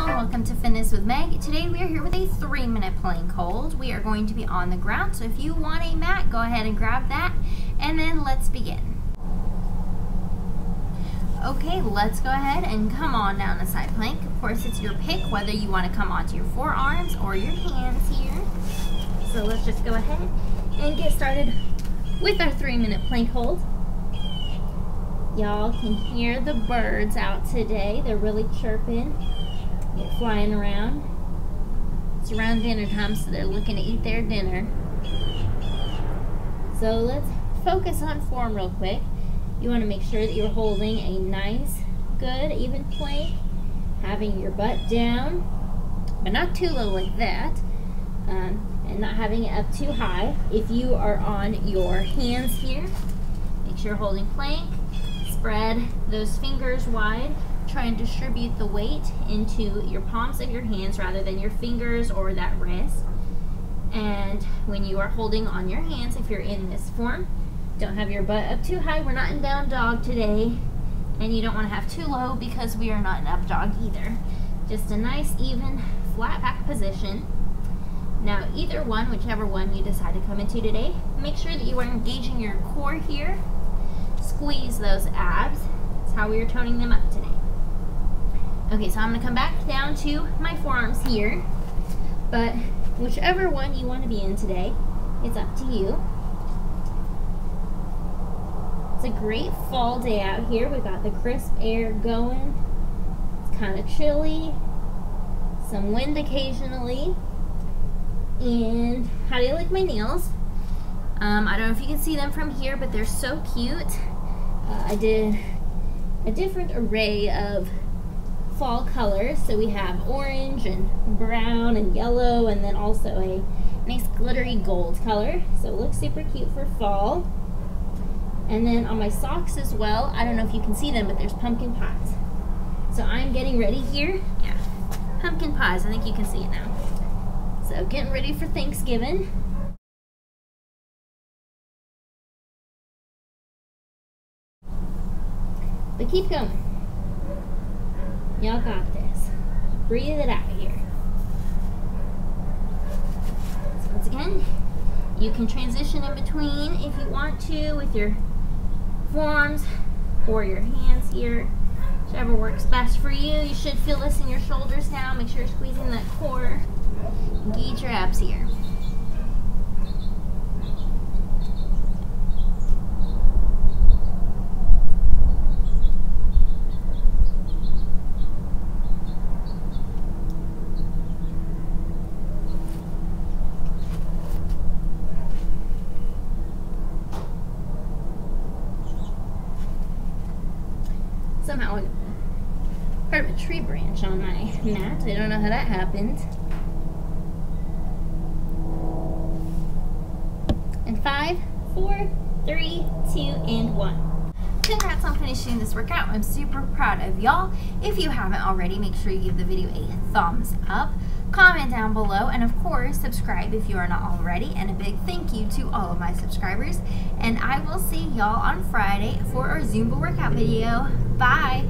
Welcome to Fitness with Meg. Today we are here with a 3-minute plank hold. We are going to be on the ground, so if you want a mat, go ahead and grab that, and then let's begin. Okay, let's go ahead and come on down a side plank. Of course, it's your pick whether you want to come onto your forearms or your hands here. So let's just go ahead and get started with our 3-minute plank hold. Y'all can hear the birds out today. They're really chirping. They're flying around. It's around dinner time, so they're looking to eat their dinner. So let's focus on form real quick. You want to make sure that you're holding a nice, good, even plank, having your butt down, but not too low like that, and not having it up too high. If you are on your hands here, make sure you're holding plank. Spread those fingers wide. Try and distribute the weight into your palms of your hands rather than your fingers or that wrist. And when you are holding on your hands, if you're in this form, don't have your butt up too high. We're not in down dog today, and you don't want to have too low because we are not in up dog either. Just a nice, even, flat back position. Now, either one, whichever one you decide to come into today, make sure that you are engaging your core here. Squeeze those abs. That's how we are toning them up today. Okay, so I'm going to come back down to my forearms here, but whichever one you want to be in today, it's up to you. It's a great fall day out here. We've got the crisp air going. It's kind of chilly, some wind occasionally, and how do you like my nails? I don't know if you can see them from here, but they're so cute. I did a different array of fall colors, so we have orange and brown and yellow, and then also a nice glittery gold color, so it looks super cute for fall. And then on my socks as well, I don't know if you can see them, but there's pumpkin pies, so I'm getting ready here. Yeah, pumpkin pies, I think you can see it now. So getting ready for Thanksgiving. But keep going. Y'all got this. Breathe it out here. So once again, you can transition in between if you want to with your forearms or your hands here. Whichever works best for you. You should feel this in your shoulders now. Make sure you're squeezing that core. Engage your abs here. Somehow part of a tree branch on my mat. I don't know how that happened. And 5, 4, 3, 2, and 1. Congrats on finishing this workout. I'm super proud of y'all. If you haven't already, make sure you give the video a thumbs up. Comment down below, and of course, subscribe if you are not already. And a big thank you to all of my subscribers. And I will see y'all on Friday for our Zumba workout video. Bye!